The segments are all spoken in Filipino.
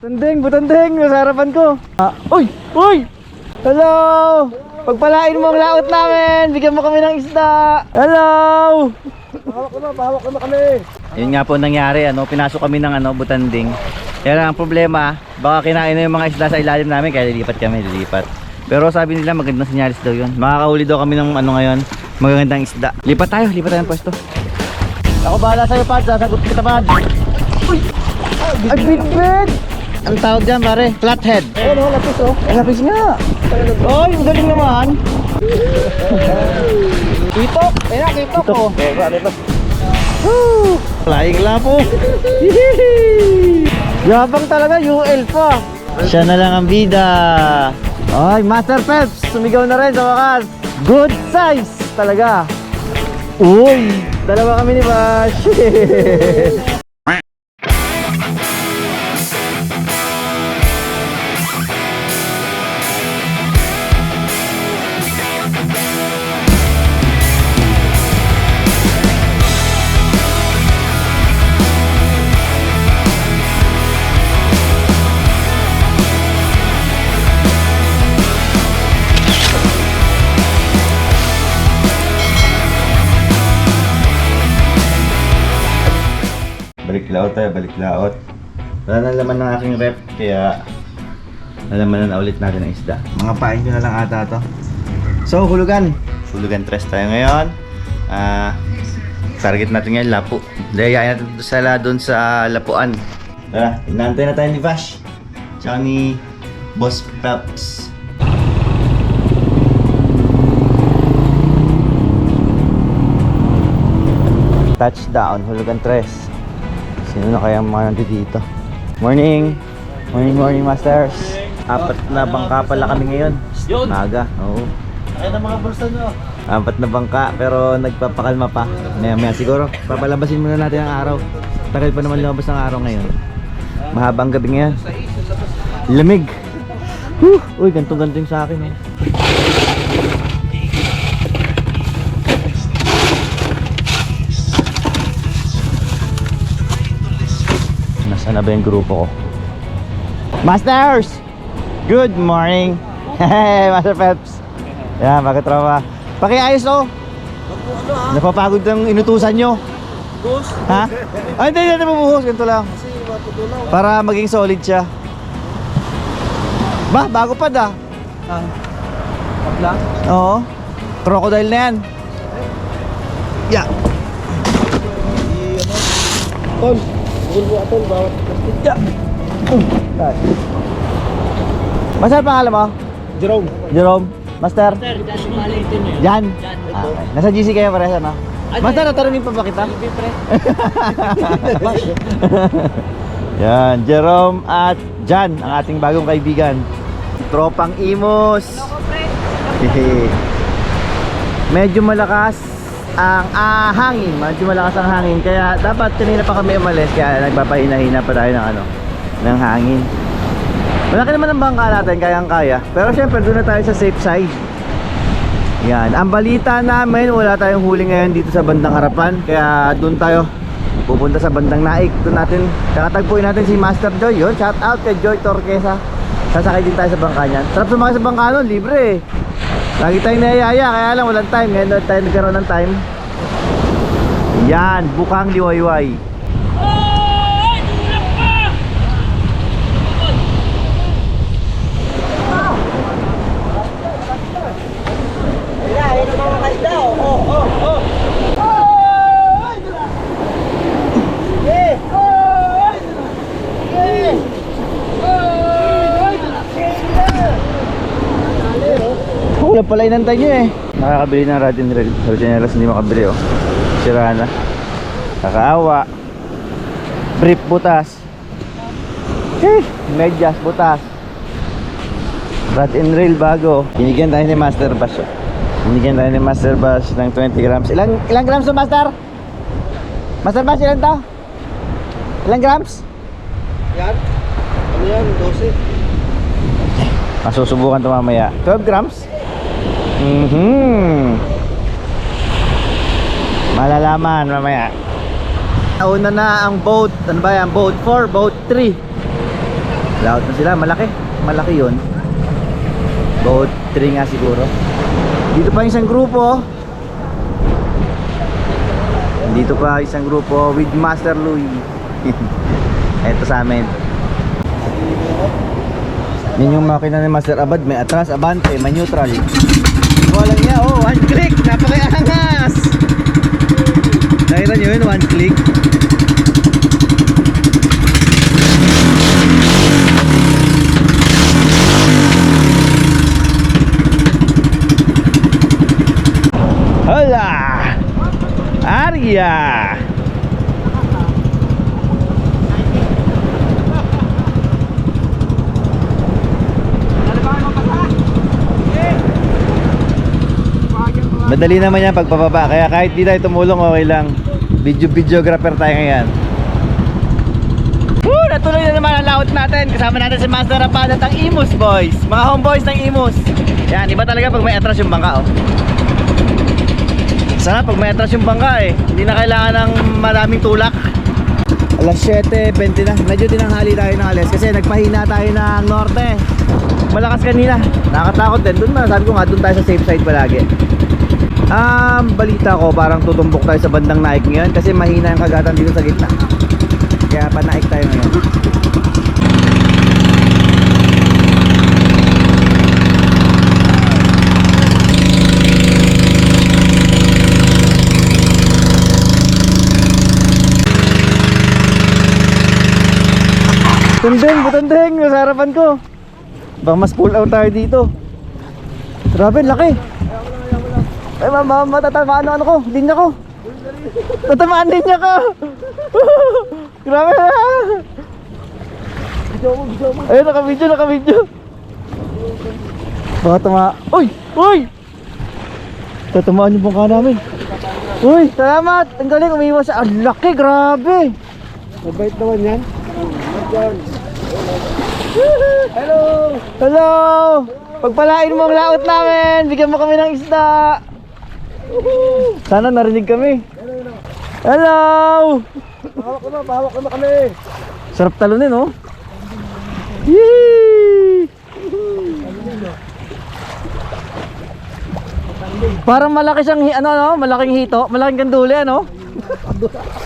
Butanding, nasa harapan ko. Uy! Uy! Hello! Pagpalain mo ang laot namin, bigyan mo kami ng isda. Hello! Pahawak na kami. Yun nga po nangyari, pinasok kami ng butanding. Kaya lang ang problema, baka kinain na yung mga isda sa ilalim namin, kaya lilipat. Pero sabi nila magandang sinyalis daw yun. Makakahuli daw kami ng ngayon, magagandang isda. Lipat tayo ng pwesto. Ako bahala sa'yo, Pad, sasagot kita, Pad. Uy! Ay, big! Ang tawag dyan, pare, flathead. Ayun, lapis oh. Ay, lapis nga. Oy, ang galing naman. Kitok, kitok oh. Woo! Flying lapo. Yabang talaga, UL pa. Siya na lang ang bida. Ay, Master Peps, sumigaw na rin sa wakas. Good size talaga. Uy, dalawa kami ni Bash. Balik laot. Wala na laman ng aking rep, kaya nalamanan na ulit natin ang isda. Mga pain ko na lang ata to. So, hulugan tres tayo ngayon. Target natin ngayon lapo. Dayayain natin doon sa lapuan. Tara, inaantay na tayo ni Vash tsaka ni Boss Peps. Touchdown, hulugan tres. Sino na kaya mga nandito? Morning, masters. Apat na bangka pala kami ngayon. Maga, oo. Ayun ang mga bulsa nyo. Apat na bangka, pero nagpapakalma pa. Maya siguro, papalabasin muna natin ang araw. Tagal pa naman lumabas ang araw ngayon. Mahabang gabi ngayon. Lamig. Uy, gantong-ganto yung sa akin. Nasaan na ba yung grupo ko? Masters! Good morning! Hey, Master Peps! Yan, bakit tropa? Pakiayos oh! Napapagod ng inutusan nyo. Boss? Ha? Ay, hindi natin mabuhos. Ganito lang. Kasi matutulaw. Para maging solid siya. Ba, bago pa da. Kapla? Oo. Crocodile na yan. Yeah. Tol, bugol mo atol, bawat plastic. Yeah. Master, pangalan mo? Jerome. Jerome? Master? Sir, dyan malitin mo yun. Jan? Jan. Okay. Nasa GC kayo pares, ano? Master, natarungin pa ba kita? Yan, Jerome at Jan, ang ating bagong kaibigan. Tropang Imos. Medyo malakas ang hangin. Kaya dapat kanina pa kami umalis. Kaya nagpapahina-hina pa tayo ng hangin. Malaki naman ang bangka natin, kayang-kaya. Pero syempre, doon na tayo sa safe side. Yan, ang balita namin, wala tayong huli ngayon dito sa bandang harapan. Kaya doon tayo pupunta sa bandang Naik. Doon natin, kakatagpuin natin si Master Joy. Yun, shout out kay Joy Torquesa. Sasakay din tayo sa bangka niyan. Sarap sumakay sa bangka nun, libre eh. Lagi tayong nayayaya, kaya lang walang time. Ngayon tayo nagkaroon ng time. Yan, Bukang Liwayway. Wala pala inantay nyo eh. Nakakabili ng rod and reel. Sa generous hindi makabili oh. Sira na. Kakaawa. Brief butas. Medyas butas. Rod and reel bago. Binigyan tayo ni Master Bash. Binigyan tayo ni Master Bash ng 20 grams. Ilang grams to, Master? Master Bash, ilan to? Ilang grams? Yan. Ano yan? 12. Masusubukan to mamaya. 12 grams? Malalaman mamaya. Nauna na ang boat. Ano ba yan? Boat 4, boat 3. Laot na sila, malaki. Malaki yun. Boat 3 nga siguro. Dito pa isang grupo. Dito pa isang grupo with Master Louie. Ito sa amin. Yan yung makina ni Master Abad. May atras, abante, may neutral. Walang niya, oh, one click. Napaka-angas. Nakita nyo yun, one click. Hola! Arya! Madali naman yan pagpababa, kaya kahit di tayo tumulong okay lang. Videographer tayo ngayon. Woo! Natuloy na naman ang laot natin. Kasama natin si Master Rapad at ang Imus boys. Mga homeboys ng Imus. Yan, iba talaga pag may atras yung bangka, oh. Sana pag may atras yung bangka eh, hindi na kailangan ng maraming tulak. Alas 7:20 na. Medyo tinanghali tayo ng alas kasi nagpahina tayo ng norte. Malakas kanina. Nakakatakot din. Doon na, sabi ko nga, doon tayo sa safe side palagi. Balita ko parang tutumbok tayo sa bandang Naik ngayon kasi mahina yung kagatan dito sa gitna. Kaya panaik tayo ngayon. Butandeng, nasa harapan ko. Baka mas pull out tayo dito. Grabe, laki. Ay, matatamaan ang ano ko, linya ko. Tatamaan linya ko. Grabe. Ayun, naka-video. Baka tama. Uy! Tatamaan yung bangka namin. Uy, salamat. Ang galing, umiwas siya. Ang laki, grabe. Mabait naman yan. Hello! Pagpalain mo ang laot namin. Bigyan mo kami ng isda. Sana narinig kami. Hello! Bahawak na kami. Sarap talunin, oh. Yee! Parang malaki siyang malaking hito, malaking kanduli, ano?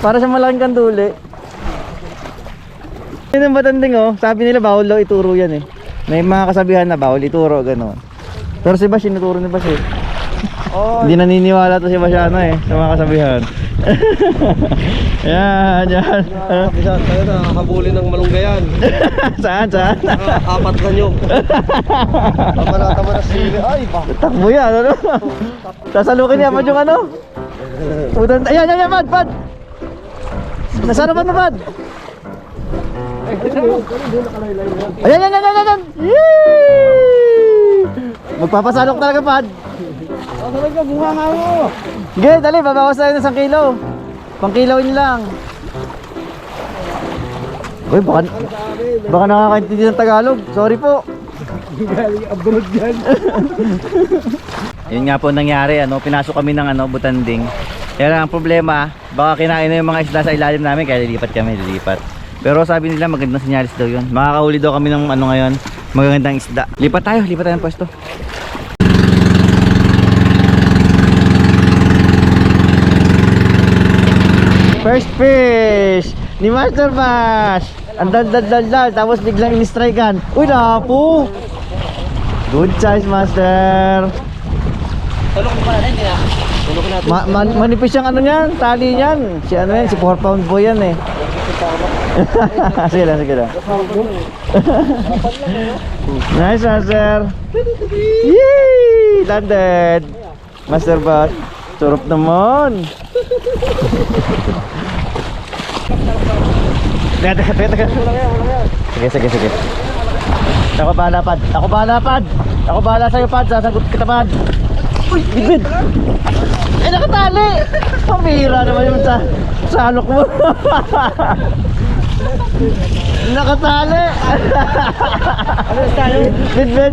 Para siyang malaking kanduli. Yun ang matanding, oh. Sabi nila bawal daw ituro yan, eh. May mga kasabihan na bawal ituro, gano'n. Pero si Bash, inuturo ni Bash, eh. Hindi naniniwala to si Bash, ano, eh, sa mga kasabihan. Yan. Kabisa tayo na habulin ng malunggayan. Saan? Apat na nyo. Tama na sili. Ay, Takbo yan, ano? Sasalukin niya, Pad, yung ano? Ayan, Pad! Nasarapan mo, Pad! Ayan! Yee! Magpapasalok talaga, Pad. talaga, bunga nga mo. Sige, dali, babawas tayo ng 1 kilo. Pangkilawin lang. Uy, baka nakakaintindi ng Tagalog. Sorry po. Galing abroad yan. Yun nga po nangyari, pinasok kami ng butanding. Kaya lang ang problema, baka kinain na yung mga isda sa ilalim namin, kaya lilipat. Pero sabi nila magandang sinyalis daw yun. Makakahuli daw kami ng ngayon, magagandang isda. Lipat tayo ng pwesto. First fish ni Master Bash. Ang dal, tapos biglang in-strikean. Uy, napo. Good choice, Master. Tulok mo pala na, hindi na. Tulok natin. Manipis yung niyan, tali niyan. Si 4 pound boy yan, eh. Sige lang. Nice, Master. Yee! Landed. Master Bash. Surop naman. Teka. Sige. Ako bahala sa'yo, Pad. Sasagot kita, Pad. Uy, bibid. Nakatali. Pambihira naman yung salok mo. Nakatali. Ano tayo? Bibid.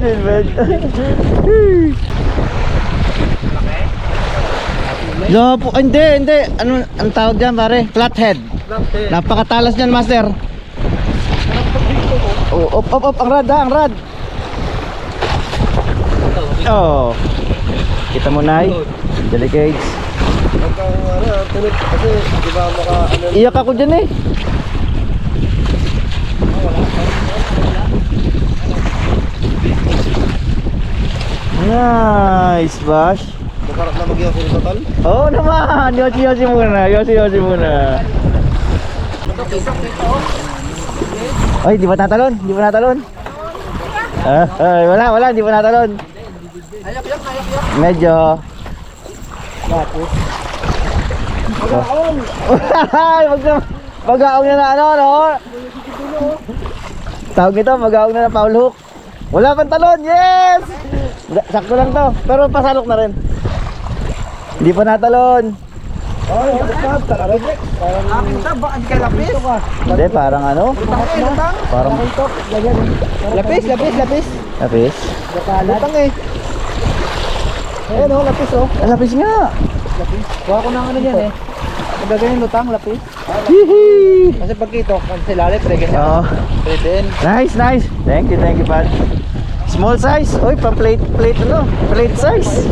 Hindi. Ang tawag dyan, pare? Flathead. Napakatalas niyan, Master. Up, ang rad ha, ang rad. Oh. Kita mo, Nay. Delicates. Tunod kasi, di ba Iyak ako dyan eh. Nice, Bash. Masarap na mag-iwas yung total. Oo naman, yosi muna. Ay, di ba natalon? Ay, wala, di ba natalon? Medyo. Ay, mag-aong na ano, no? Tawag ito, mag-aong na foul hook. Wala pang talon, yes! Sakto lang to, pero pasalok na rin. Hindi pa natalon. Hindi, parang ano? Parang Lapis. lapis. Lutang eh. Ayan o, lapis o. Lapis nga. Kuha ko ng ano yan eh. Pagkagayin lutang, lapis. Hihi. Kasi pag ito, kasi lalit, pwede Oh. din. Nice. Thank you, Pat. Small size. Oy, pang plate ano? Plate size.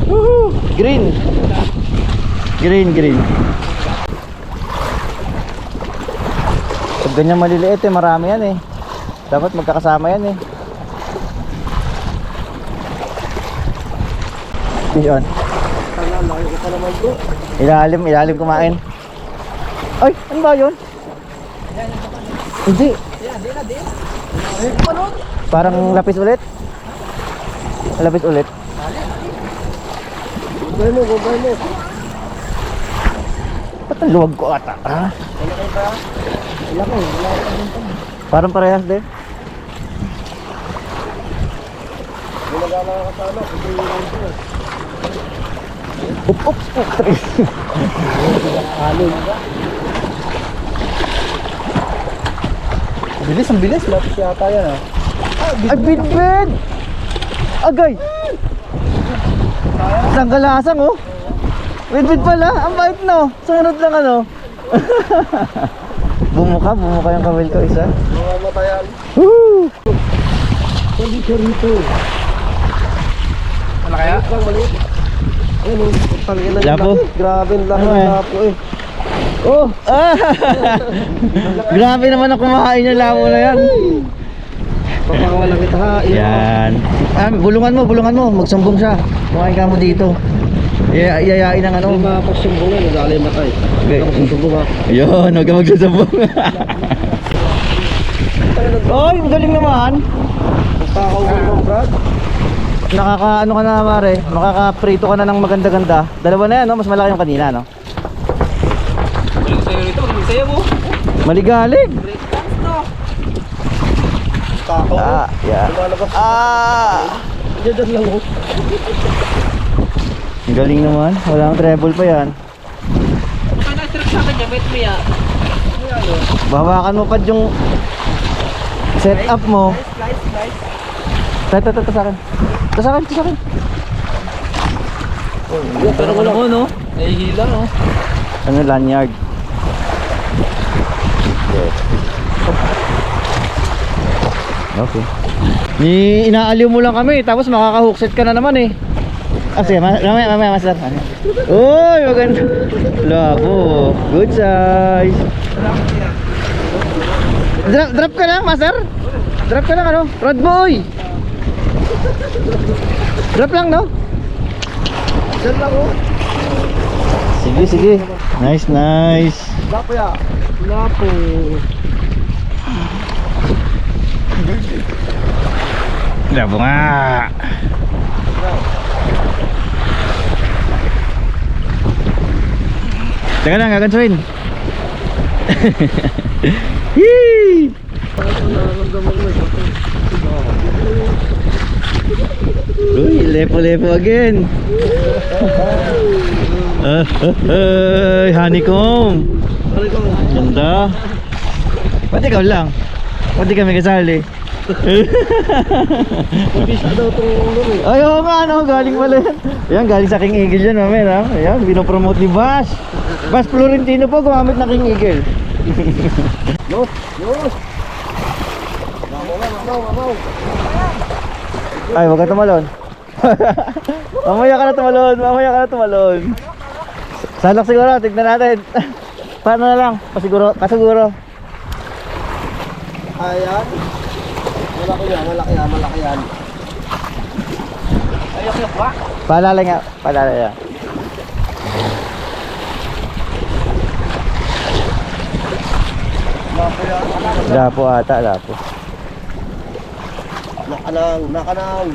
Woohoo! Green. Pag ganyan maliliit eh, marami yan eh. Dapat magkakasama yan eh. Fish on. Ilalim kumain. Ay, ano ba yun? Hindi. Parang lapis ulit. Gubay mo. Ba't ang luwag ko ata? Ah? Parang parehas din. Gumagana ka kasama, hindi yung ito. Oops. Ang bilis. Lapis yata yan ah. Ay, bid! Agay! Sanggalasang oh! Bid pala! Ang bait no! Sunod lang ano! Bumuka yung kawil ko isa. Mga matayan. Woo! Rito. Ano kaya? Maliit. Ayun oh. Talagyan na yung Lapo? laki. Grabe ang laki Ano ng eh? lapo eh. Oh! Ah! Grabe naman ang kumain yung lamo na yan! Papakawalan kita ha. Yan. Bulungan mo. Magsumbong siya. Kumain ka mo dito. Iyayain ang ano. Hindi makapagsumbong yan. Nag-alay matay. Okay. Nakapagsumbong ha. Ayun, huwag ka magsusumbong. Oy, galing naman. Magkakauwi mo Brad. Nakaka-ano ka na mare. Makaka-prito ka na ng maganda-ganda. Dalawa na yan, no? Mas malaki yung kanina, no? Sa'yo mo. Maligalig. Takaw. Yeah. Lumalabas. Diyan lang oh. Ang galing naman. Walang treble pa yan. Kung na-strip sa kanya, wait mo yan. Bawakan mo pa yung setup mo. Ito sa akin. Ito sa akin. Pero wala mo, no? Nahihila, no? Ano, lanyard. Okay. Inaaliw mo lang kami, tapos makaka-hookset ka na naman eh. Sige, mamaya master. Uy, maganda. Labo. Good size. Drop ka lang, master. Drop ka lang, ano? Rod boy. Drop lang, no? Diyan lang oh. Sige. Nice. Lapo ya. Lapo. Labo nga. Teka lang, gagansuin. Yee! Uy, lepo again. Honeycomb. Ganda. Ba't ikaw lang? Ba't di kami kasali? Mabisa daw itong ulo eh. Ay, oo nga, no? Galing pala yan. Yan, galing sa King Eagle yan, mamaya, ha? Ayan, binopromote ni Bash. Bash Florentino po, gumamit na King Eagle. Los! Los! Mamaw! Ay, wag ka tumalon. Mamaya ka na tumalon. Salak siguro, tignan natin. Paano na lang? Pasiguro. Ayan. Malaki yan. Ayok ba? Paalala nga. Lapo ata, lapo. Nakanang.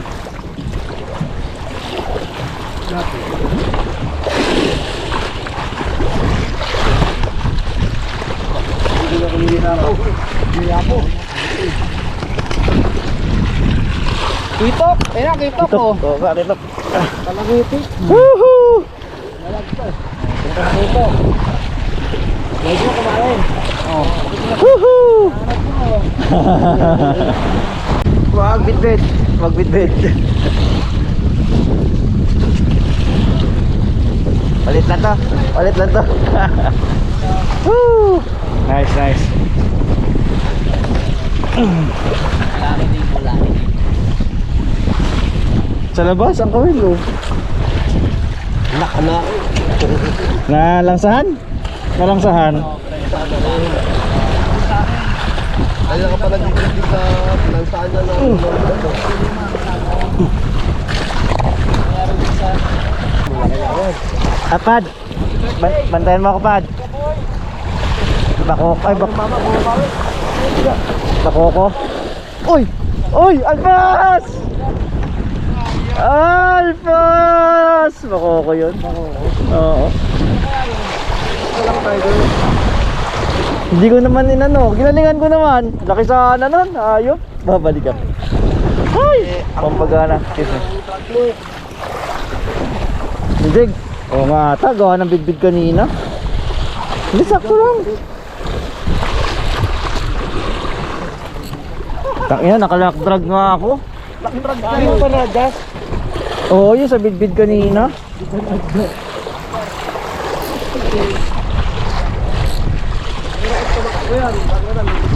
Hindi na kumilita ako. Hindi ako. Kitok! Ayun na, kitok ko. Oo, kitok. Talangiti. Woohoo! Kitok. Medyo na kumain. Woohoo! Wag bitbit. Palit lang to. Woo! Nice. Laki din po, laki. Sa labas ang kawil, oh. Nakana. Nalangsahan? Kaya ka pa nag-ibig sa lansaan niya na Pad. Bantayan mo ako, Pad. Bakoko. Uy! Alpas! Bakoko yun. Oo. Hindi ko naman ginalingan ko naman. Laki sana nun, ayop. Babalik ako. Ay! Pampagana. Hindi. Oo nga ata, gawa ng bidbid kanina. Hindi, sakto lang. Tangina, nakalock-drag nga ako. Hindi mo pa na-adjust? Oo, yun sa bidbid kanina.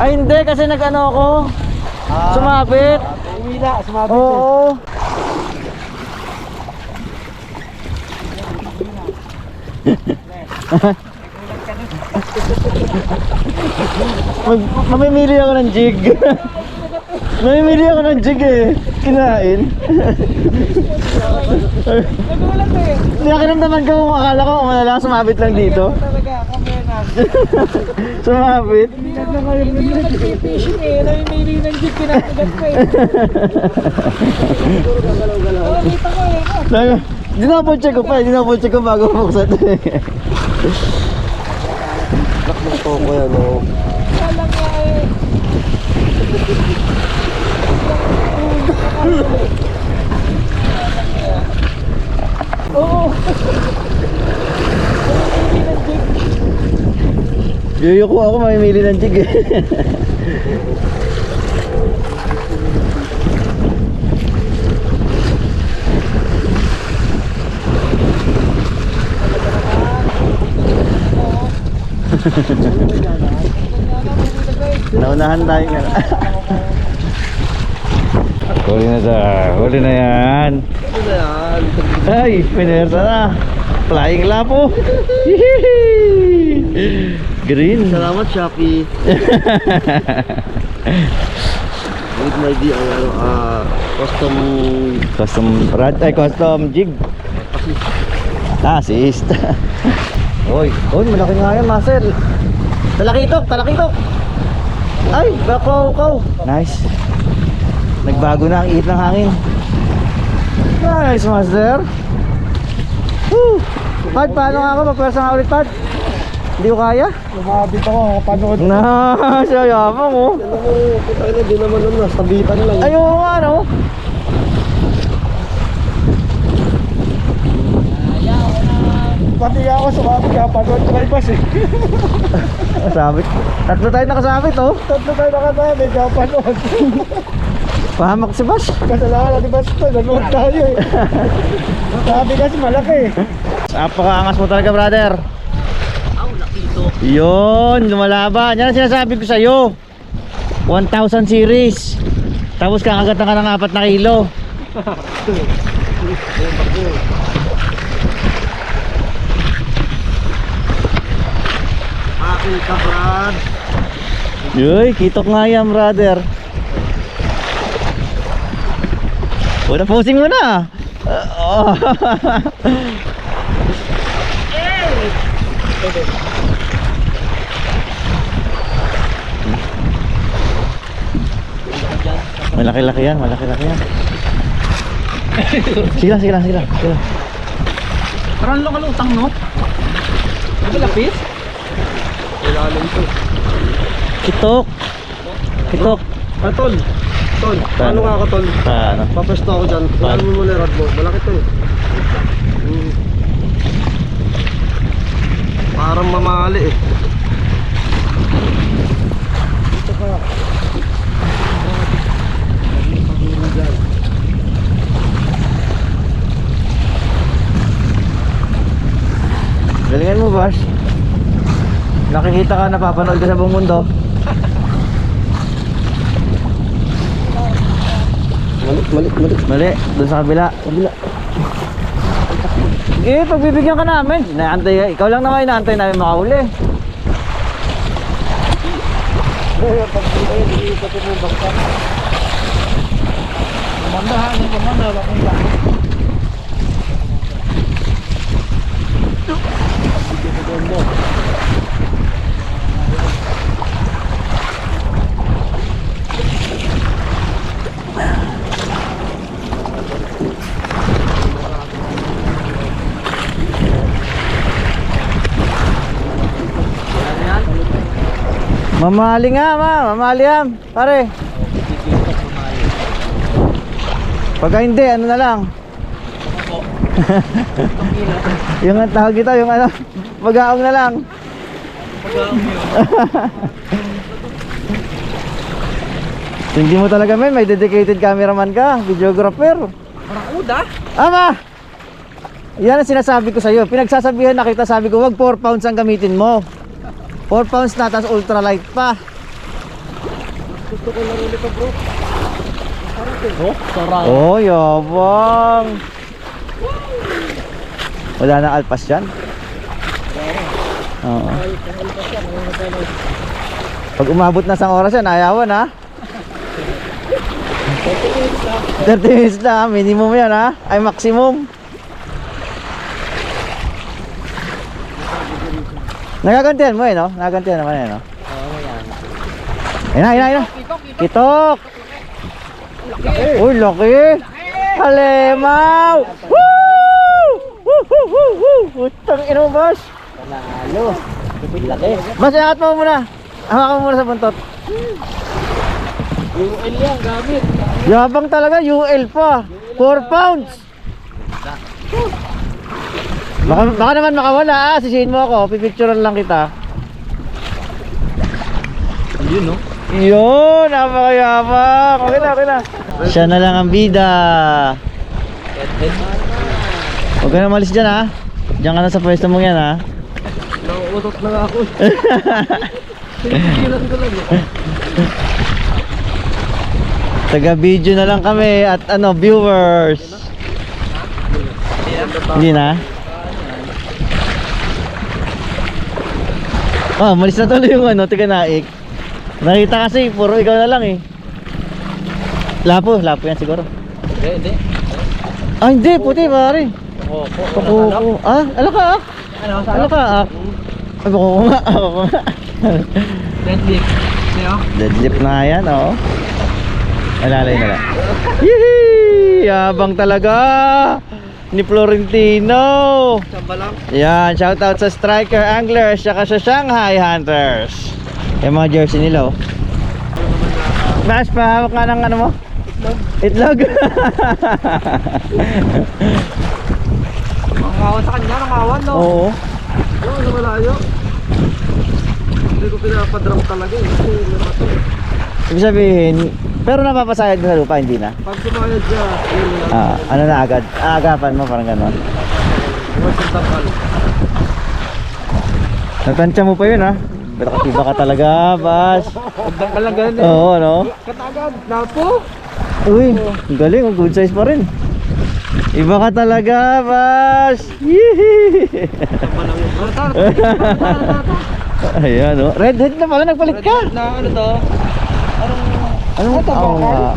Ay hindi, kasi nag-ano ako. Sumabit. Umila, sumabit. Oo. Mamimili ako ng jig. Kinain. Hindi nakiramdaman ko, akala ko lang sumabit lang dito. Sumabit. Fishing eh, namimili ng jeep, kinakagat ko eh. Oo, kita ko eh. Dinapon-check ko bago buksan. Lakbong ko yan, oh. Walang nga eh. Oo. Yoyo ko ako mamimili ng jig eh. Naunahan tayo nga. Huli na yan. Ano na yan? Ay, pinersa na. Flying lapo. Green. Salamat, Shopee. With my custom jig. Assist. Oy, malaki nga yan, Marcel. Talakitok. Ay, bako. Nice. Nagbago na ang ihip ng hangin. Nice, Master. Woo! Pad, paano nga ako? Magpwersa nga ulit, Pad. Hindi ko kaya. Lumabit ako, panood. Sayamang, oh. Alam mo, putay na, di naman ano, sabitan lang. Ayaw nga, no? Pati ako sumabit ka, panood ko kay Bas eh. Sabit. Tatlo tayo nakasabit oh. Tatlo tayo nakasabit, kaya panood. Pahamak si Bash. Kasalanan ni Bas to, nanood tayo eh. Sabi kasi malaki eh. Napakaangas mo talaga, brother. Yun, lumalaban. Yan ang sinasabi ko sa'yo. 1,000 series. Tapos kakagatan ka ng 4 na kilo. Akin ka, Brad. Yoy, kitok nga yan, brother. Una, posing mo na. Oh. Malaki-laki yan, malaki-laki yan. Sige lang, sige lang, sige lang, sige lang. Parang lokalutang, no? Nagalapis? Ilalim to. Kitok. Kitok. Tol. Tol, paano nga ka, Tol? Paano? Papesto ako dyan. Paano mo muna yung rod mo? Malaki to eh. Parang mamali eh. Dito ka. Galingan mo, Bash. Nakikita ka, napapanood ka sa buong mundo. Mali. Mali, doon sa kabila. Kabila. Eh, pagbibigyan ka namin. Inaantay, ikaw lang naman inaantay namin makahuli. Kumandahan, kumanda, bakong ba? Mamali nga, mamali yan, pare. Pagka hindi, ano na lang. Yung ang tawag ito, yung ano, mag-aong na lang. Hindi mo talaga, men, may dedicated cameraman ka, videographer. Parang uda? Ama! Yan ang sinasabi ko sa'yo. Pinagsasabihan na kita, sabi ko, wag 4 pounds ang gamitin mo. 4 pounds na, tas ultralight pa. Gusto ko lang ulit ka, bro. Oh, sarap. Oh, yabang. Wala na alpas dyan? Oo. Pag umabot na sang oras yan, ayawan ha? 30 minutes na, minimum yan ha? Ay maximum. Nagagantihan mo no? Nagagantihan naman no? Ayun na, ayun na, ayun na. Kitok! Uy, laki! Halimaw! Woo! Woo! Utang ino mo, boss! Panalo! Laki! Boss, iangat mo muna! Hawakan mo muna sa buntot. UL yan, gamit. Yabang talaga, UL pa! 4 pounds! Baka naman makawala sisihin mo ako, pipicturean lang kita. Yun, no? Yun, napakayabang. Okay na, okay na. Siya na lang ang bida. Huwag ka na malis dyan ha. Diyan ka na sa pwesto mo yan ha. Nauutot na nga ako. Pinipigilan ko lang. Taga video na lang kami at ano, viewers. Hindi na? Ah, malis na tuloy yung ano, taga naik. Nakita kasi, puro ikaw na lang eh. Lapo yan siguro. Hindi. Ah, hindi, puti pare. Oo, Ah, alaka ah. Ano, Alaka ah. Ay, bako ko nga, bako ko nga. Deadlift. Sino? Deadlift na yan, oh. Alalay na lang. Yehey! Yabang talaga ni Florentino. Samba lang. Yan, shoutout sa Striker Anglers saka sa Shanghai Hunters. Yung mga jersey nila, oh. Bash, pahawak nga ng ano mo? Itlog. Nangawan sa kanya, nangawan no? Oo. Oo, sa malayo. Hindi ko pinapadrop talaga eh. Kasi naman to. Ibig sabihin, pero napapasayad mo sa lupa, hindi na. Pag sumayad siya, yun lang. Ano na agad? Aagapan mo, parang gano'n. Huwag yung tapal. Natansya mo pa yun ha. Pero katiba ka talaga, Bas. Pagdang ka lang ganun Oo, ano? Katagad, napo. Uy, ang galing, oh, good size pa rin. Iba ka talaga, Bas. Yee! Ayan, oh. Redhead na pala, nagpalit ka. Na ano to? Anong taong nga?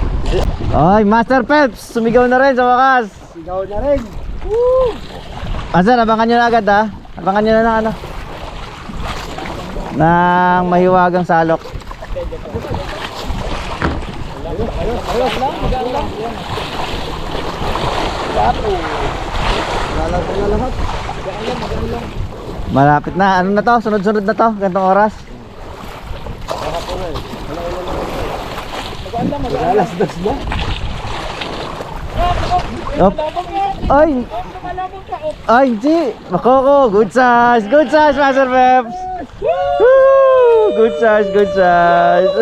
Ay, Master Peps, sumigaw na rin sa wakas. Sigaw na rin. Master, abangan nyo na agad ha. Abangan nyo na ng ano, ng mahiwagang salok. Ayos lang, magaan lang. Lalabas na lahat. Malapit na, ano na to? Sunod-sunod na to, gantong oras. Alas-das na. Op. Ay! Ay, hindi! Makoko! Good size! Good size, Master Peps! Woo! Good size, good size!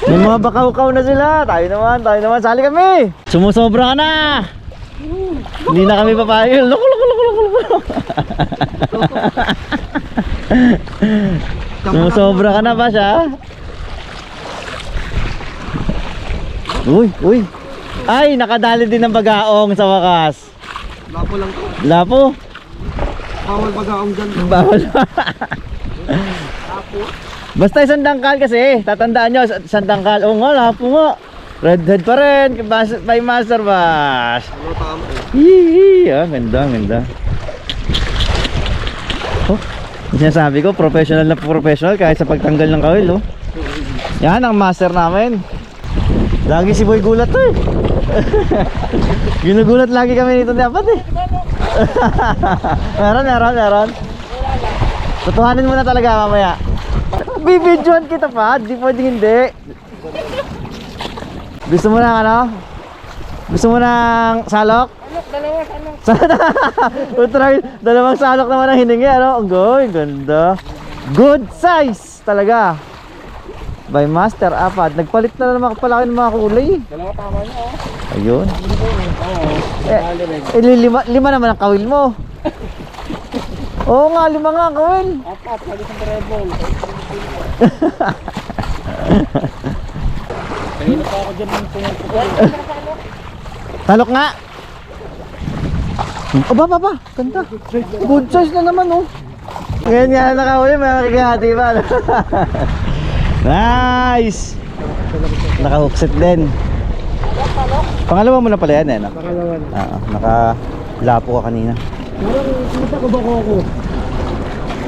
May mga bakaw-kaw na sila! Tayo naman! Sali kami! Sumusobra ka na! Hindi na kami papayag! Loko! Sumusobra ka na ba siya? Uy! Ay, nakadali din ng bagaong sa wakas. Lapo lang to. Lapo? Bawal bagaong dyan. Bawal. Basta isang dangkal kasi, tatandaan nyo, isang dangkal. Oo nga, lapo nga. Redhead pa rin, by Master Bash. Ano tama eh. Yee, ganda. Oh, yung sinasabi ko, professional na professional kahit sa pagtanggal ng kawil, oh. Yan ang master namin. Lagi si Boy gulat to eh. Ginugulat lagi kami nito dapat eh. Meron. Tutuhanin mo na talaga mamaya. Bibidyoan kita pa, di pwedeng hindi. Gusto mo ng ano? Gusto mo ng salok? Dalawang salok naman ang hiningi, ano? Ang ganda. Good size talaga. By Master, apat. Nagpalit na naman kapalaki ng mga kulay. Dalawa tama niya oh. Ayun. Oo. Lima naman ang kawil mo. Oo nga, 5 nga ang kawil. Apat, lagi sa treble. Kanina pa ako dyan ng tingin ko. Talok nga. Aba. Ganda. Good size na naman, oh. Ngayon nga nakahuli, may makikihati pa. Nice. Naka-hookset din. Pangalawa mo na pala yan, eh, no? Pakalawan. Naka-lapo ka kanina. Parang kita ko ba ko?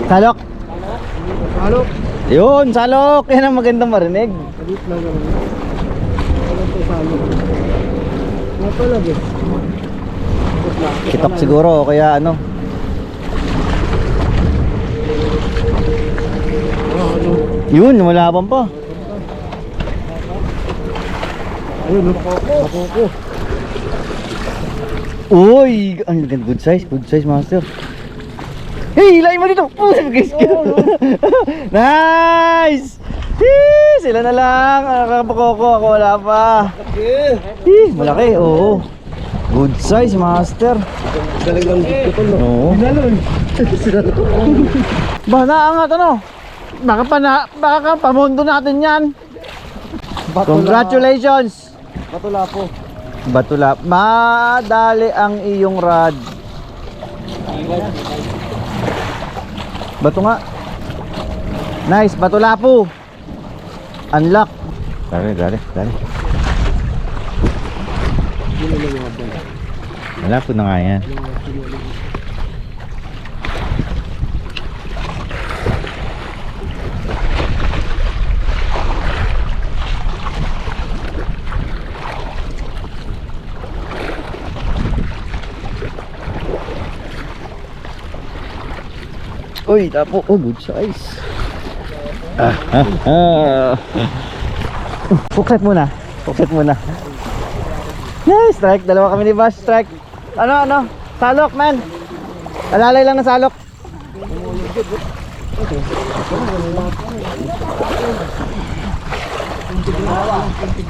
Salok. Salok. Yun, salok. Yan ang magandang marinig. Salit lang naman. Ano to salok? Napalag eh. Kitok siguro, o kaya ano. Yun, lumalaban pa. Ayun, nakoko. Uy, ang ganda, good size master. Hey, ilayin mo dito. Nice. Sila na lang. Nakakapakoko, ako wala pa. Malaki, oo. Good size master. Galing lang dito ko no. Oo. Pinalon. Ba, naangat ano? Baka pamundo natin yan. Congratulations. Batula po. Batula, madali ang iyong rod. Bato nga. Nice, batulapo. Unlock. Dali. Wala po na nga yan. Uy, tapo. Oh, good size. Fukset muna. Nice, strike. Dalawa kami ni Bash, strike. Ano? Salok, man. Alalay lang ng salok.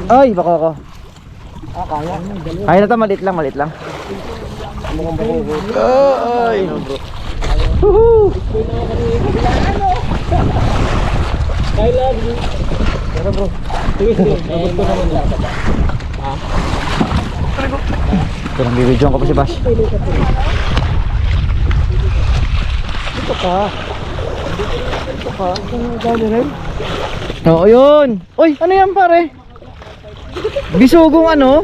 Ay, bako ako. Kaya na to, maliit lang. Ay. Woohoo! I love you. Tara bro. Sige. Abot ko naman lang. Pero bibidyoan ko pa si Bash. Ito ka. Ang dami rin. Oo, yun. Uy, ano yan pare? Bisugong ano?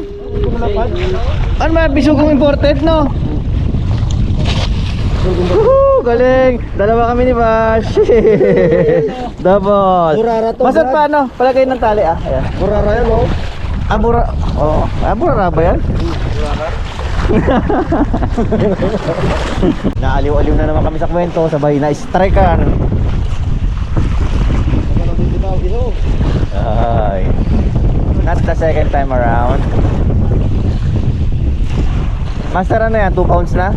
Ano ba? Bisugong imported, no? Woohoo! Galing! Dalawa kami ni Bash. Dapat. Burara to, Masad Brad. pa ano? Palagay ng tali ah. Ayan. Burara yan oh. Abura. Oh, abura ba yan? Naaliw-aliw na naman kami sa kwento. Sabay na striker. Ay. Not the second time around. Master, ano yan? 2 pounds na?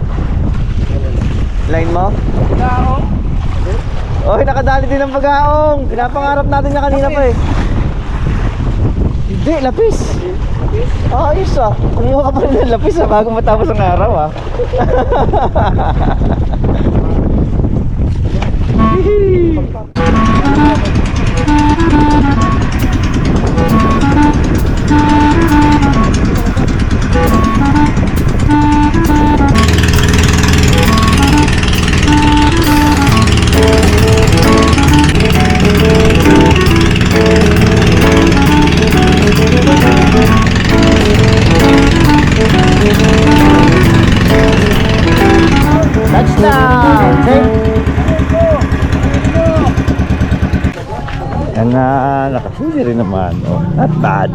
Line mo? Gaong. Oy, nakadali din ng pag-aong. Pinapangarap natin niya kanina pa eh. Hindi, lapis. Ayos ah. Kumuha ka pa rin ng lapis ah, bago matapos ang araw ah. Touchdown! Okay. Yan na, nakasuli rin naman. Oh, not bad.